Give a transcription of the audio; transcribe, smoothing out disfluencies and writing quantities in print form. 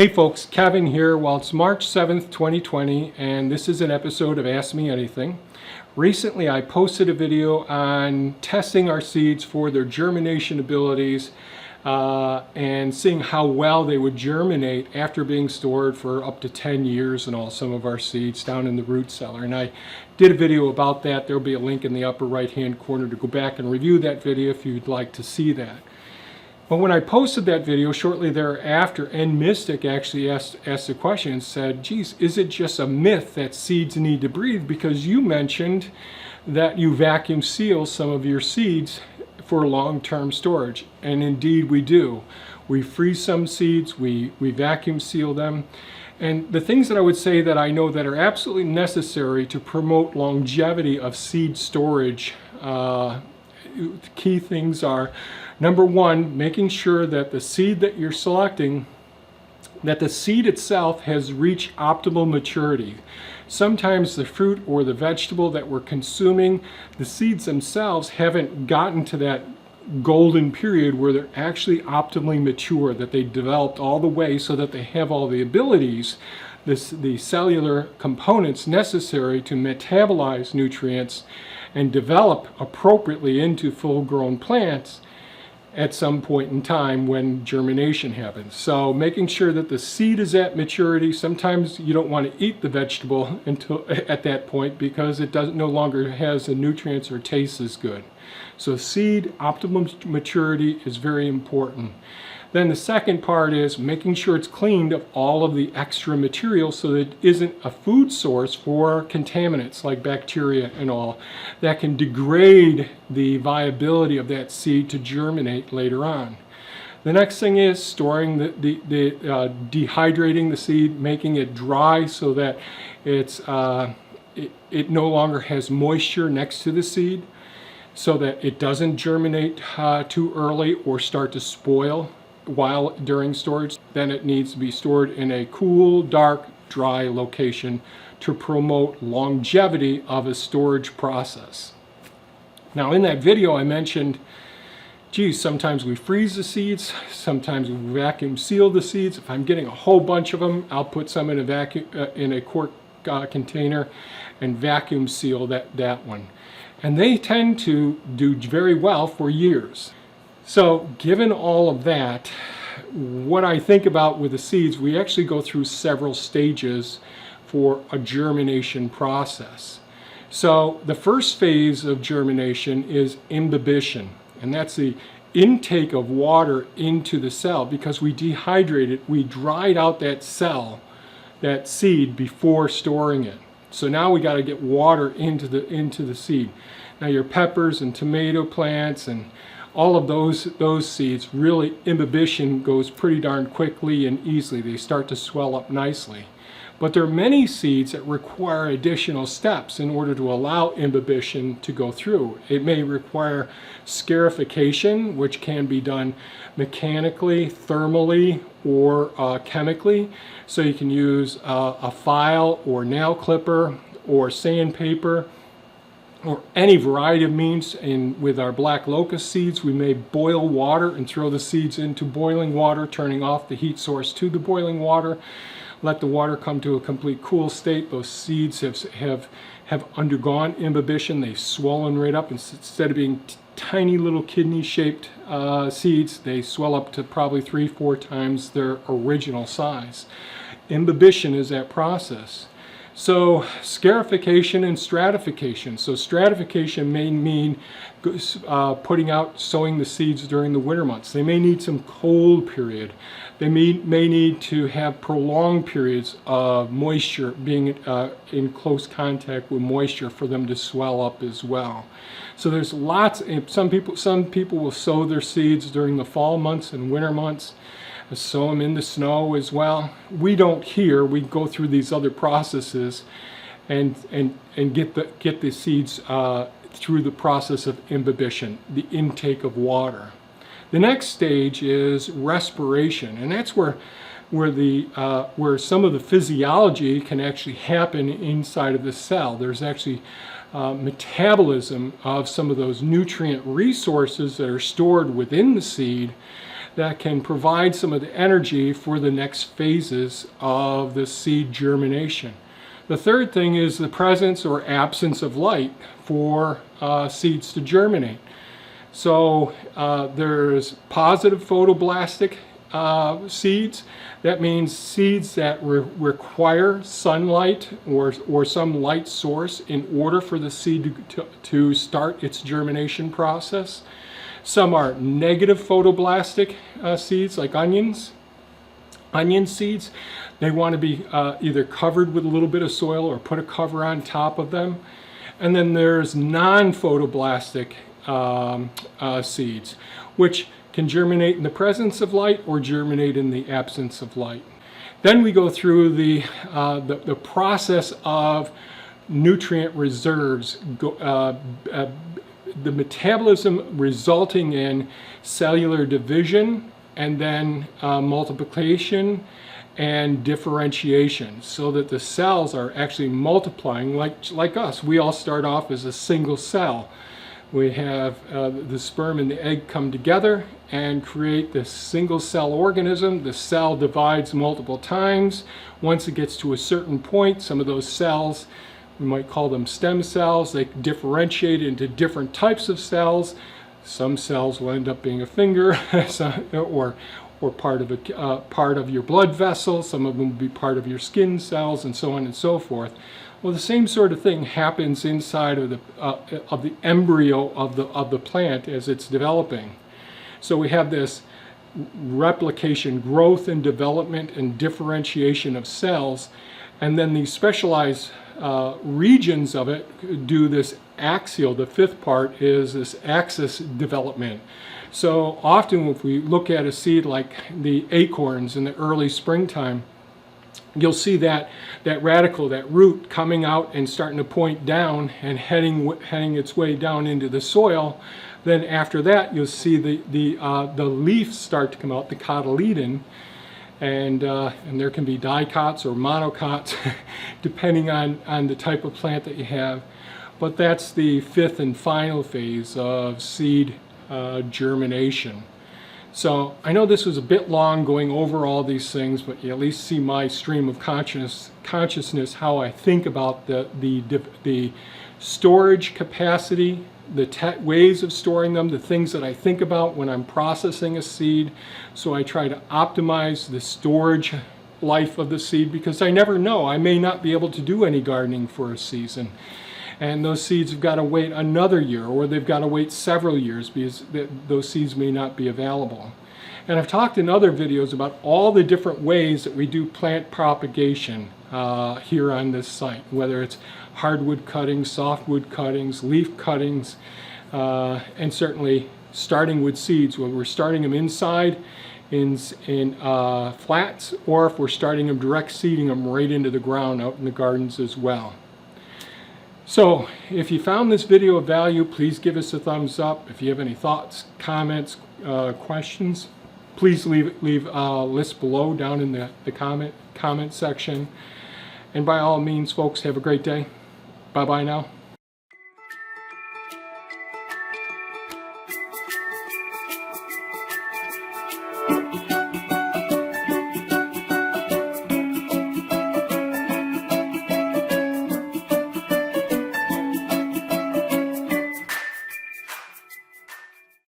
Hey folks, Kevin here. Well, it's March 7th, 2020, and this is an episode of Ask Me Anything. Recently, I posted a video on testing our seeds for their germination abilities and seeing how well they would germinate after being stored for up to 10 years and all, some of our seeds down in the root cellar. And I did a video about that. There'll be a link in the upper right-hand corner to go back and review that video if you'd like to see that. But when I posted that video shortly thereafter, and Mystic actually asked the question and said, geez, is it just a myth that seeds need to breathe? Because you mentioned that you vacuum seal some of your seeds for long-term storage. And indeed we do. We freeze some seeds, we vacuum seal them. And the things that I would say that I know that are absolutely necessary to promote longevity of seed storage, key things are, number one, making sure that the seed that you're selecting, that the seed itself has reached optimal maturity. Sometimes the fruit or the vegetable that we're consuming, the seeds themselves haven't gotten to that golden period where they're actually optimally mature, that they developed all the way so that they have all the abilities, the cellular components necessary to metabolize nutrients and develop appropriately into full-grown plants at some point in time when germination happens. So making sure that the seed is at maturity. Sometimes you don't want to eat the vegetable until at that point because it no longer has the nutrients or tastes as good. So seed optimum maturity is very important. Then the second part is making sure it's cleaned of all of the extra material so that it isn't a food source for contaminants like bacteria and all that can degrade the viability of that seed to germinate later on. The next thing is storing dehydrating the seed, making it dry so that it no longer has moisture next to the seed so that it doesn't germinate too early or start to spoil during storage. Then it needs to be stored in a cool, dark, dry location to promote longevity of a storage process. Now in that video I mentioned, geez, sometimes we freeze the seeds, sometimes we vacuum seal the seeds. If I'm getting a whole bunch of them, I'll put some in a quart container and vacuum seal that one. And they tend to do very well for years. So given all of that, what I think about with the seeds, we actually go through several stages for a germination process. So the first phase of germination is imbibition, and that's the intake of water into the cell because we dehydrated, we dried out that cell, that seed before storing it. So now we got to get water into the seed. Now your peppers and tomato plants and all of those seeds, really imbibition goes pretty darn quickly and easily. They start to swell up nicely. But there are many seeds that require additional steps in order to allow imbibition to go through. It may require scarification, which can be done mechanically, thermally, or chemically. So you can use a file or nail clipper or sandpaper or any variety of means. With our black locust seeds, we may boil water and throw the seeds into boiling water, turning off the heat source to the boiling water. Let the water come to a complete cool state. Those seeds have undergone imbibition. They've swollen right up. Instead of being tiny little kidney-shaped seeds, they swell up to probably 3-4 times their original size. Imbibition is that process. So scarification and stratification. So stratification may mean sowing the seeds during the winter months. They may need some cold period. They may need to have prolonged periods of moisture, being in close contact with moisture for them to swell up as well. So there's lots. Some people will sow their seeds during the fall months and winter months. Sow them in the snow as well. We don't here. We go through these other processes and get the seeds through the process of imbibition, the intake of water. The next stage is respiration, and that's where some of the physiology can actually happen inside of the cell. There's actually metabolism of some of those nutrient resources that are stored within the seed that can provide some of the energy for the next phases of the seed germination. The third thing is the presence or absence of light for seeds to germinate. So there's positive photoblastic seeds. That means seeds that require sunlight or some light source in order for the seed to start its germination process. Some are negative photoblastic seeds, like onions. Onion seeds, they want to be either covered with a little bit of soil or put a cover on top of them. And then there's non-photoblastic seeds, which can germinate in the presence of light or germinate in the absence of light. Then we go through the process of nutrient reserves, the metabolism resulting in cellular division and then multiplication and differentiation, so that the cells are actually multiplying like us. We all start off as a single cell. We have the sperm and the egg come together and create this single cell organism. The cell divides multiple times. Once it gets to a certain point, some of those cells, we might call them stem cells, they differentiate into different types of cells. Some cells will end up being a finger or part of your blood vessel. Some of them will be part of your skin cells, and so on and so forth. Well, the same sort of thing happens inside of the embryo of the plant as it's developing. So we have this replication, growth and development and differentiation of cells, and then these specialized regions of it do this axial. The fifth part is this axis development. So often if we look at a seed like the acorns in the early springtime, you'll see that radicle, that root coming out and starting to point down and heading its way down into the soil. Then after that, you'll see the leaves start to come out, the cotyledon, and there can be dicots or monocots depending on the type of plant that you have. But that's the fifth and final phase of seed germination. So I know this was a bit long going over all these things, but you at least see my stream of consciousness, how I think about the storage capacity, the ways of storing them, the things that I think about when I'm processing a seed. So I try to optimize the storage life of the seed, because I never know. I may not be able to do any gardening for a season. And those seeds have got to wait another year, or they've got to wait several years, because those seeds may not be available. And I've talked in other videos about all the different ways that we do plant propagation here on this site, whether it's hardwood cuttings, softwood cuttings, leaf cuttings, and certainly starting with seeds, whether we're starting them inside in flats, or if we're starting them direct seeding them right into the ground out in the gardens as well. So if you found this video of value, please give us a thumbs up. If you have any thoughts, comments, questions, please leave a list below down in the comment section. And by all means, folks, have a great day. Bye-bye now.